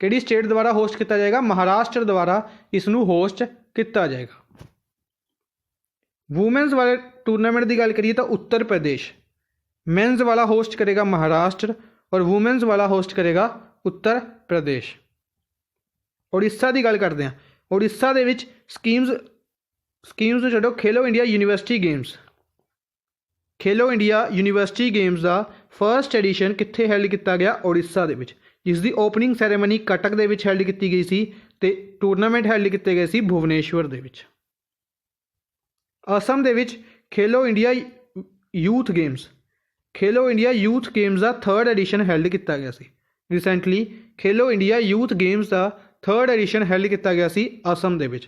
ਕਿਹੜੀ ਸਟੇਟ ਦੁਆਰਾ ਹੋਸਟ ਕੀਤਾ ਜਾਏਗਾ? महाराष्ट्र ਦੁਆਰਾ इसनू होस्ट किया जाएगा। वूमेंस वाले टूरनामेंट की गल करिए तो उत्तर प्रदेश मेंस वाला होस्ट करेगा महाराष्ट्र और वूमेंस वाला होस्ट करेगा उत्तर प्रदेश। उड़ीसा की गल करते हैं। उड़ीसा दे विच स्कीम्स छड्डो, खेलो इंडिया यूनिवर्सिटी गेम्स। खेलो इंडिया यूनिवर्सिटी गेम्स का फर्स्ट एडिशन कित्थे हैल्ड किया गया? उड़ीसा दे विच, जिसकी ओपनिंग सैरेमनी कटक दे विच हैल्ड की गई सी ते टूरनामेंट हैल्ड किए गए सी भुवनेश्वर दे विच। असम दे विच खेलो इंडिया यूथ गेम्स, खेलो इंडिया यूथ गेम्स का थर्ड एडिशन हैल्ड किया गया सी रिसेंटली। खेलो इंडिया यूथ गेम्स का थर्ड एडिशन हैल्ड किया गया सी असम दे विच।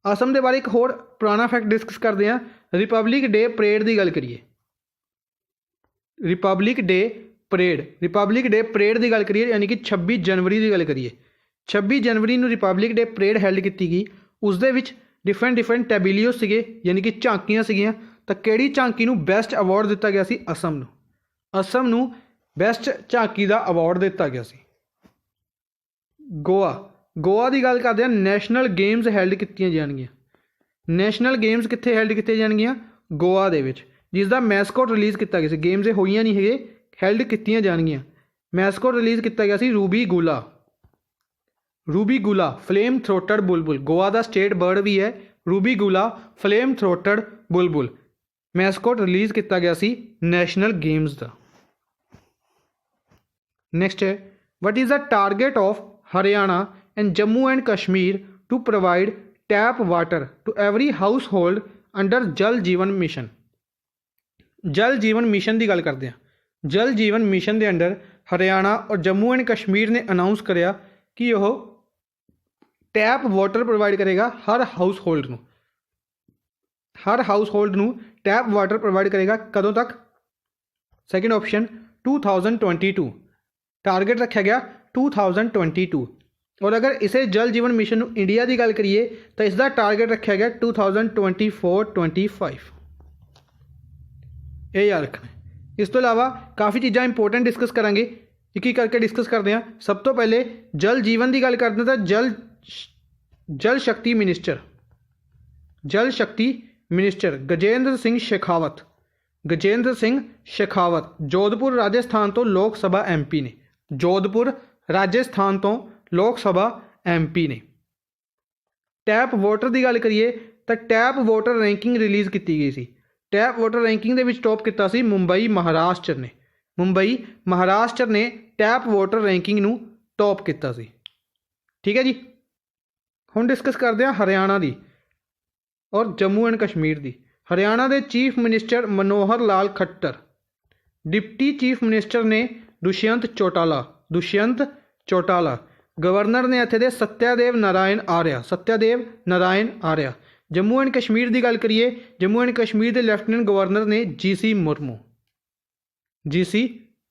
असम के बारे एक होर पुराना फैक्ट डिस्कस करते हैं। रिपब्लिक डे परेड की गल करिए, रिपब्लिक डे परेड की गल करिए, यानी कि 26 जनवरी की गल करिए। 26 जनवरी को रिपब्लिक डे परेड हैल्ड की गई। उस दे विच डिफरेंट टैबिलियो सीगे, यानी कि झांकियां सीगियां। तो किहड़ी झांकी नूं बेस्ट अवार्ड दिता गया सी? असम नूं बेस्ट झांकी का अवार्ड दिता गया सी। गोवा की गल करते हैं। नैशनल गेम्स हैल्ड कीतियां जाणगियां। नैशनल गेम्स कित्थे हैल्ड कीतियां जाणगियां? गोवा दे विच, जिसका मैसकोट रिलीज़ किया गया सी। गेम्स होईयां नहीं है, हैल्ड कीतियां जाणगियां। मैसकोट रिलीज़ किया गया सी रूबी गुला फ्लेम थ्रोटड बुलबुल। गोवा का स्टेट बर्ड भी है रूबी गुला फ्लेम थ्रोटड बुलबुल। मैसकोट रिलीज़ किया गया सी नैशनल गेम्स का। नैक्सट है, what is the target of Haryana and Jammu and Kashmir to provide tap water to every household under Jal Jeevan mission? जल जीवन मिशन की गल करते हैं। जल जीवन मिशन के अंडर हरियाणा और जम्मू एंड कश्मीर ने अनाउंस कराया कि वह टैप वाटर प्रोवाइड करेगा हर हाउस होल्ड नूं टैप वाटर प्रोवाइड करेगा। कदों तक? सैकेंड ऑप्शन 2022 टारगेट रखा गया 2022। और अगर इसे जल जीवन मिशन इंडिया की गल करिए तो इसका टारगेट रखा गया 2024-25। ये याद रखना। इस तो इलावा काफ़ी चीज़ां इंपोर्टेंट डिस्कस करांगे, एक एक करके डिस्कस करते हैं। सब तो पहले जल जीवन की गल करते हैं तो जल शक्ति मिनिस्टर गजेंद्र सिंह शेखावत जोधपुर राजस्थान तो लोक सभा MP ने। जोधपुर राजस्थान तो लोक सभा MP ने। टैप वाटर की गल करिए तो टैप वाटर रैंकिंग रिलीज़ की गई सी। टैप वाटर रैंकिंग के विच टॉप किया सी मुंबई महाराष्ट्र ने टैप वाटर रैंकिंग नूं टॉप किया सी। ठीक है जी। हुण डिस्कस करते हैं हरियाणा की और जम्मू एंड कश्मीर की। हरियाणा के chief minister Manohar Lal Khattar, deputy chief minister ने दुष्यंत चौटाला, गवर्नर ने इत्थे दे सत्यादेव नारायण आर्या। जम्मू एंड कश्मीर की गल करिए, जम्मू एंड कश्मीर के लैफ्टिनेंट गवर्नर ने GC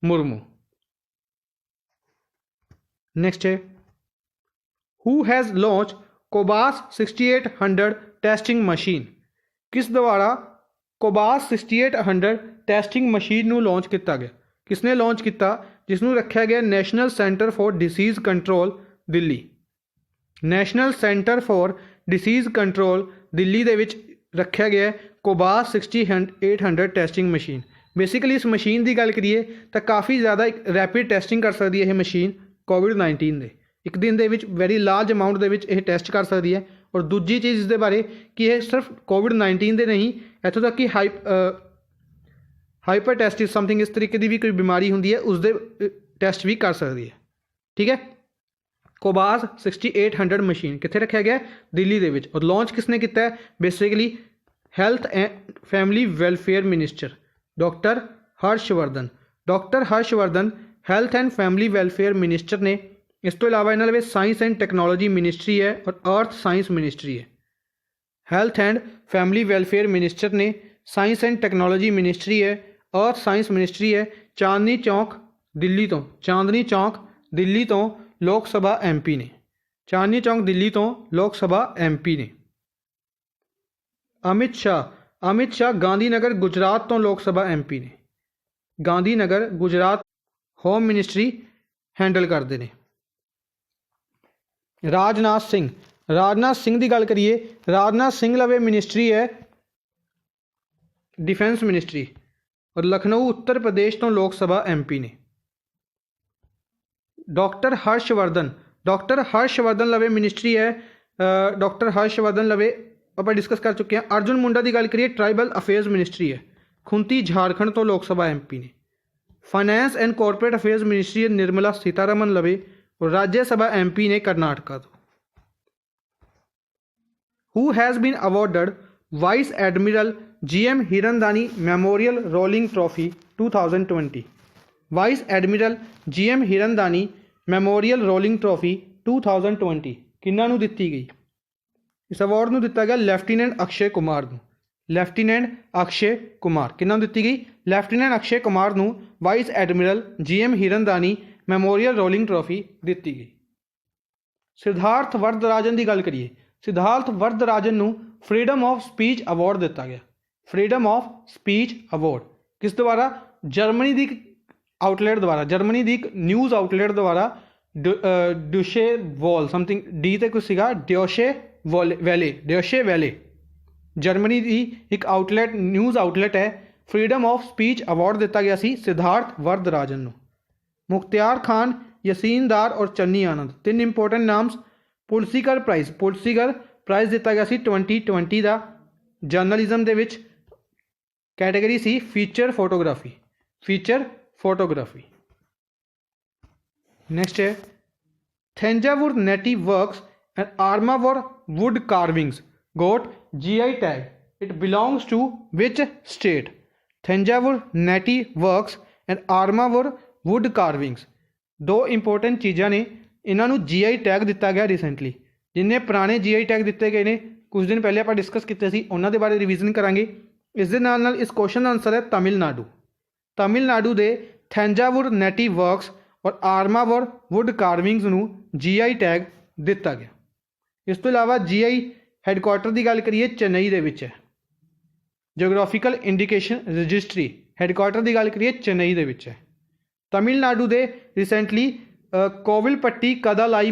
मुर्मू। नेक्स्ट है, who has launch Cobas 6800 testing machine? किस द्वारा कोबास 6800 टेस्टिंग मशीन नूं लॉन्च किया गया? किसने लॉन्च किया? जिसनूं रखा गया National Centre for Disease Control Delhi. National Centre for Disease Control Delhi दे विच रखा गया कोबास 6800 टेस्टिंग मशीन। बेसिकली इस मशीन की गल करिए तो काफ़ी ज़्यादा रैपिड टेस्टिंग कर सकती है यह मशीन कोविड-19 के। एक दिन के विच वेरी लार्ज अमाउंट के विच यह टेस्ट कर सकती है। और दूजी चीज़ इसके बारे कि यह सिर्फ कोविड-19 के नहीं, इतों तक कि हाइपरटेस्टिस समथिंग इस तरीके की भी कोई बीमारी होंगी है उसके टेस्ट भी कर सकती है। ठीक है। कोबास 6800 मशीन कित्थे रखा गया? दिल्ली दे विच। और लॉन्च किसने किया है? Basically health and family welfare minister doctor Harshvardhan health and family welfare minister ने। इस तो इलावा इन्होंने में साइंस एंड टैक्नोलॉजी मिनिस्ट्री है और अर्थ साइंस मिनिस्ट्री है। Health and family welfare minister ने, साइंस एंड टैक्नोलॉजी मिनिस्ट्री है, अर्थ साइंस मिनिस्ट्री है। चांदनी चौक दिल्ली तो लोक सभा MP ने। चांदनी चौक दिल्ली तो लोक सभा MP ने। अमित शाह अमित शाह गांधीनगर गुजरात तो लोक सभा MP ने। Gandhinagar Gujarat home ministry handle करते हैं। राजनाथ सिंह की गल करिए, राजनाथ सिंह लवे मिनिस्ट्री है डिफेंस मिनिस्ट्री, और लखनऊ उत्तर प्रदेश तो लोक सभा MP ने। डॉक्टर हर्षवर्धन लवे मिनिस्ट्री है, डॉक्टर हर्षवर्धन लवे आप डिस्कस कर चुके हैं। अर्जुन मुंडा की गल करिए ट्राइबल अफेयर्स मिनिस्ट्री है, खुंती झारखंड तो लोक सभा MP ने। Finance and corporate affairs ministry है निर्मला सीतारमन लवे, और राज्यसभा MP ने कर्नाटका तो। Who has been awarded Vice Admiral GM Hiranandani Memorial Rolling Trophy 2020। Vice Admiral GM Hiranandani Memorial Rolling Trophy 2020 किन्हां नूं दित्ती गई? इस अवार्ड नूं दिता गया लैफ्टीनेंट अक्षय कुमार नूं। लैफ्टीनेंट अक्षय कुमार किन्हां नूं दित्ती गई? लैफ्टीनेंट अक्षय कुमार नूं Vice Admiral GM Hiranandani Memorial Rolling Trophy दित्ती गई। सिद्धार्थ वरदराजन की गल करिए, सिद्धार्थ वरदराजन नूं फ्रीडम ऑफ स्पीच अवार्ड दिता गया। फ्रीडम ऑफ स्पीच अवार्ड किस द्वारा? जर्मनी की आउटलैट द्वारा, जर्मनी की एक न्यूज़ आउटलैट द्वारा ड्यूशे वॉल समथिंग डी तो कुछ सीगा ड्यूशे वैले जर्मनी की एक आउटलैट न्यूज़ आउटलैट है। फ्रीडम ऑफ स्पीच अवार्ड दिता गया सी सिद्धार्थ वरदराजन नूं। मुख्तियार खान, यसीन दार और चन्नी आनंद तीन इंपोर्टेंट नाम्स। पुलिसिकर प्राइज़ दिता गया सी 2020 का। जर्नलिज्म दे विच कैटेगरी सी फीचर फोटोग्राफी। नेक्स्ट है Thanjavur native works and Arumbavur wood carvings got GI tag, it belongs to which state? Thanjavur native works and Arumbavur wood carvings दो इंपोर्टेंट चीज़ां ने, इन्हों GI टैग दिता गया रिसेंटली। जिन्हें पुराने GI टैग दिते गए ने कुछ दिन पहले आप डिस्कस किए सी, उन्हों के बारे रिविजन करांगे। इस दे नाल इस क्वेश्चन का आंसर है तमिलनाडु के थंजावुर नेटिव वर्क्स और आर्मावोर वुड कार्विंग्स नूं GI टैग दिता गया। इस तो इलावा GI हैडकुआटर की गल करिए चेन्नई दे विच है। जोग्राफिकल इंडिकेशन रजिस्ट्री हैडकुआटर की गल करिए चेन्नई दे विच है। तमिलनाडु दे रिसेंटली कोविलपट्टी कदालाई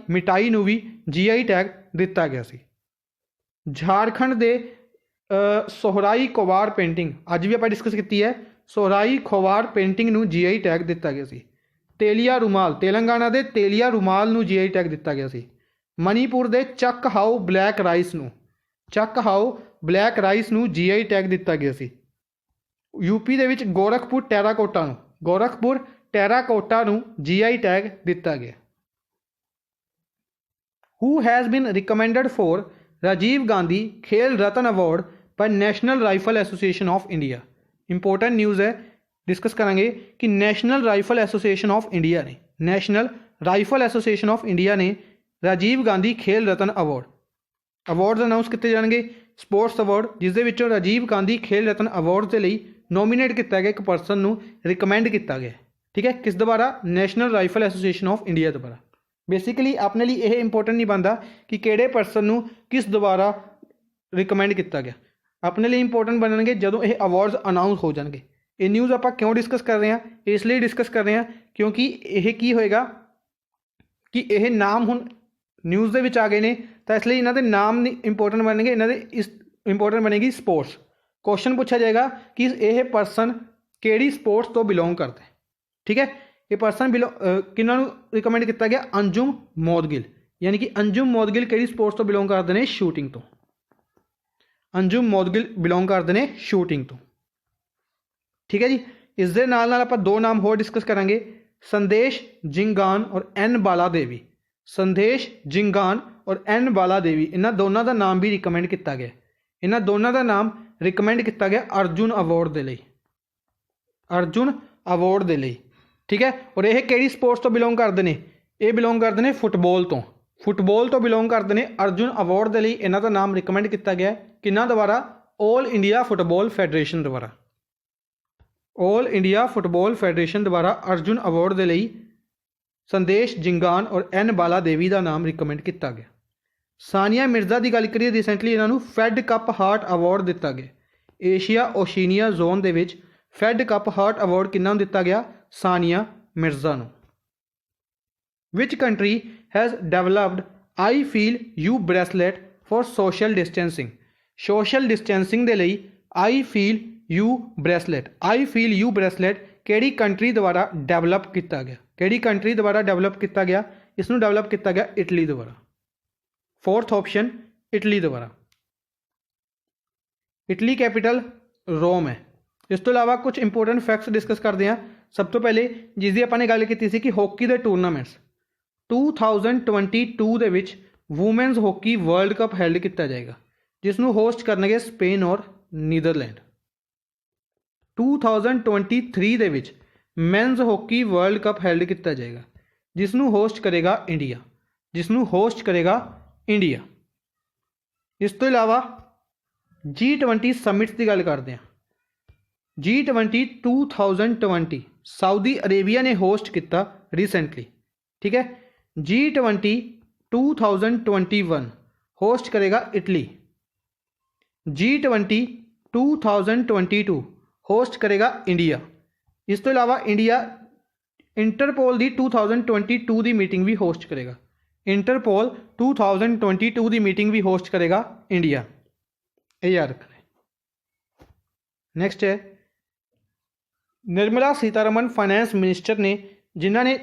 मिठाई नूं भी GI टैग दिता गया सी। झारखंड के सोहराई खोवार पेंटिंग अज भी आप डिस्कस की है, सोहराई खोवार पेंटिंग नूं GI टैग दिता गया सी। तेलिया रुमाल तेलंगाना के तेलिया रुमाल नूं GI टैग दिता गया सी। मणिपुर के चक हाउ ब्लैक राइस नूं GI टैग दिता गया सी। यूपी दे विच गोरखपुर टेराकोटा नूं GI टैग दिता गया। Who has been recommended for Rajiv Gandhi Khel Ratna award by National Rifle Association of India? Important news है, डिस्कस करेंगे कि National Rifle Association of India ने राजीव गांधी खेल रत्न अवार्ड अनाउंस किए जाएंगे। स्पोर्ट्स अवार्ड जिस दे विचों राजीव गांधी खेल रत्न अवार्ड के लिए नोमीनेट किया गया एक परसन नूं रिकमेंड किया गया। ठीक है, किस द्वारा? National Rifle Association of India द्वारा। बेसिकली अपने लिए यह इंपोर्टेंट नहीं बनता कि किहड़े परसन नूं किस द्वारा रिकमेंड किया गया। अपने लिए इंपोर्टेंट बनणगे जदों ये अवार्ड्स अनाउंस हो जाएंगे। ये न्यूज़ आप क्यों डिस्कस कर रहे हैं? इसलिए डिस्कस कर रहे हैं क्योंकि यह की होएगा कि यह नाम हुण न्यूज़ दे विच आ गए ने, तो इसलिए इन्हां दे नाम इंपोर्टेंट बनेंगे। इन्हां दे इंपोर्टेंट बनेगी स्पोर्ट्स। क्वेश्चन पूछा जाएगा कि यह परसन किहड़ी स्पोर्ट्स तो बिलोंग करता है। ठीक है, ये परसन किन्हां नूं रिकमेंड किया गया? अंजुम मौदगिल, यानी कि अंजुम मौदगिल किहड़ी स्पोर्ट्स तो बिलोंग करते हैं? शूटिंग तो। अंजुम मौदगिल बिलोंग करते हैं शूटिंग तो। ठीक है जी, इस दे नाल नाल आपां दो नाम होर डिस्कस करांगे, संदेश जिंगान और N बाला देवी। संदेश जिंगान और N बाला देवी, इन्हां दोनों का नाम भी रिकमेंड किया गया। इन्हां दोनों का नाम रिकमेंड किया गया अर्जुन अवार्ड के लिए, अर्जुन अवार्ड के लिए। ठीक है, और यह किहड़ी स्पोर्ट्स तो बिलोंग करते हैं? ये बिलोंग करते हैं फुटबॉल तो बिलोंग करते हैं। अर्जुन अवार्ड के लिए इन्हां का नाम रिकमेंड किया गया किन्हां द्वारा? ऑल इंडिया फुटबॉल फैडरेशन द्वारा। ऑल इंडिया फुटबॉल फैडरेशन द्वारा अर्जुन अवार्ड के लिए संदेश जिंगान और N बाला देवी का नाम रिकमेंड किया गया। ਸਾਨੀਆ ਮਿਰਜ਼ਾ ਦੀ ਗੱਲ ਕਰੀਏ ਰੀਸੈਂਟਲੀ ਇਹਨਾਂ ਨੂੰ ਫੈਡ ਕੱਪ ਹਾਰਟ ਅਵਾਰਡ ਦਿੱਤਾ ਗਿਆ। ਏਸ਼ੀਆ ਓਸ਼ੀਨੀਆ ਜ਼ੋਨ ਦੇ ਵਿੱਚ ਫੈਡ ਕੱਪ ਹਾਰਟ ਅਵਾਰਡ ਕਿਹਨਾਂ ਨੂੰ ਦਿੱਤਾ ਗਿਆ? ਸਾਨੀਆ ਮਿਰਜ਼ਾ ਨੂੰ। Which country has developed I feel you bracelet for social distancing. Social distancing ਦੇ ਲਈ I feel you bracelet, I feel you bracelet ਕਿਹੜੀ ਕੰਟਰੀ ਦੁਆਰਾ ਡਿਵੈਲਪ ਕੀਤਾ ਗਿਆ? ਕਿਹੜੀ ਕੰਟਰੀ ਦੁਆਰਾ ਡਿਵੈਲਪ ਕੀਤਾ ਗਿਆ? ਇਸ ਨੂੰ ਡਿਵੈਲਪ ਕੀਤਾ ਗਿਆ ਇਟਲੀ ਦੁਆਰਾ। फोर्थ ऑप्शन इटली द्वारा। इटली कैपिटल रोम है। इस तो इलावा कुछ इंपोर्टेंट फैक्ट्स डिस्कस करते हैं। सब तो पहले जिसकी अपने गल की सी कि हॉकी के टूरनामेंट्स 2022 ਦੇ ਵਿੱਚ womens hockey world cup held किया जाएगा, जिसनों होस्ट करनगे स्पेन और नीदरलैंड। 2023 ਦੇ ਵਿੱਚ minus hockey world cup held किया जाएगा, जिसनों होस्ट करेगा इंडिया, जिसनों होस्ट करेगा इंडिया। इस तो इलावा G20 समिट्स की गल करते हैं। G20 2020 सऊदी अरेबिया ने होस्ट किया रिसेंटली, ठीक है। G20 2021 होस्ट करेगा इटली। G20 2022 होस्ट करेगा इंडिया। इस तो इलावा इंडिया इंटरपोल की 2022 की मीटिंग भी होस्ट करेगा। इंटरपोल 2022 की मीटिंग भी होस्ट करेगा इंडिया, ये याद रखना। नेक्स्ट है निर्मला सीतारमन फाइनेंस मिनिस्टर ने, जिन्होंने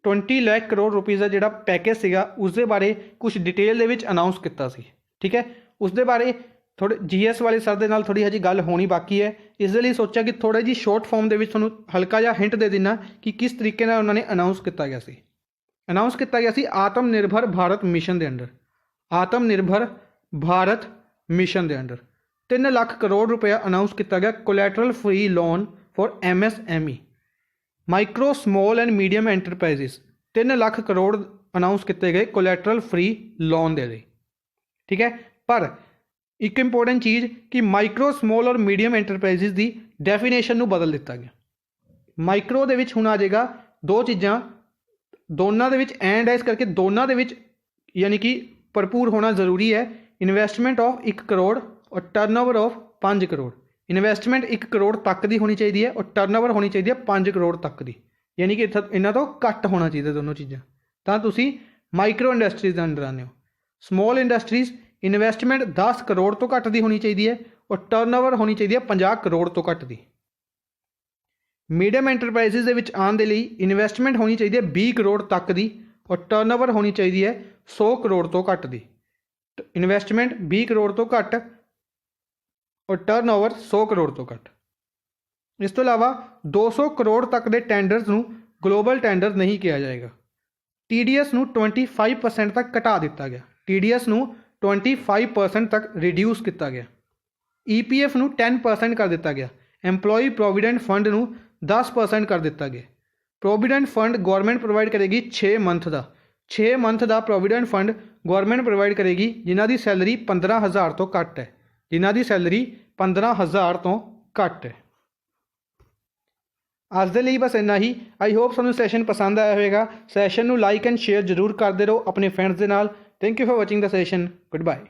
20 लाख करोड़ रुपीज़ का जोड़ा पैकेज सीगा उसके बारे कुछ डिटेल दे विच अनाउंस किया सी, ठीक है। उसके बारे थोड़े GS वाले सर के नाल थोड़ी हजी गल होनी बाकी है, इसलिए सोचा कि थोड़ा जी शॉर्ट फॉर्म के तुहानूं हल्का जिहा हिंट दे देना कि किस तरीके नाल उन्होंने अनाउंस किया गया सी। अनाउंस किया गया सी आत्मनिर्भर भारत मिशन के अंडर, आत्मनिर्भर भारत मिशन के अंडर 3 लाख करोड़ रुपया अनाउंस किया गया collateral free loan for MSME micro small and medium enterprises. 3 lakh crore announce किए गए कोलैटरल फ्री लोन दे, ठीक है। पर एक इंपोर्टेंट चीज़ कि माइक्रो स्मॉल और मीडियम एंटरप्राइजेस की डेफिनेशन नूं बदल दिता गया। माइक्रो दे विच हुण आ जाएगा दो चीज़ां, दोनों के एंड है, इस करके दोनों के यानी कि भरपूर होना जरूरी है। इन्वेस्टमेंट ऑफ 1 करोड़ और turnover of 5 crore. Investment 1 crore तक की होनी चाहिए है और टर्नओवर होनी चाहिए 5 करोड़ तक की, यानी कि इन्हों तो घट होना चाहिए दोनों चीज़ां, तो तुसी माइक्रो इंडस्ट्रीज़ के अंडर आने हो। स्मॉल इंडस्ट्रीज़ इन्वेस्टमेंट 10 करोड़ तो घट की होनी चाहिए है और टर्नओवर होनी चाहिए 50 करोड़ तो घट की। मीडियम एंटरप्राइजेस के विच आने के लिए इन्वेस्टमेंट होनी चाहिए 20 करोड़ तक की और टर्नओवर होनी चाहिए है 100 करोड़ तो घट की। इन्वेस्टमेंट 20 करोड़ तो घट और टर्नओवर 100 करोड़ तो घट। इस तो इलावा 200 करोड़ तक के टेंडर्स नूं ग्लोबल टेंडर नहीं किया जाएगा। TDS नूं 25% तक घटा दिता गया, TDS नूं 25% तक रिड्यूस किया गया। EPF नूं 10% कर दिता गया। एम्पलॉय प्रोविडेंट फंड नूं 10% कर दिता गया। प्रोविडेंट फंड गवर्नमेंट प्रोवाइड करेगी 6 मंथ का, 6 मंथ का प्रोविडेंट फंड गवर्नमेंट प्रोवाइड करेगी जिन्हां दी सैलरी 15,000 तो घट है, जिन्हां दी सैलरी 15,000 तो घट है। अज दे लई बस इन्ना ही। आई होप तुहानूं सैशन पसंद आया होगा। सैशन नूं लाइक एंड शेयर जरूर करते रहो अपने फ्रेंड्स के नाल। Thank you for watching the session. Good bye.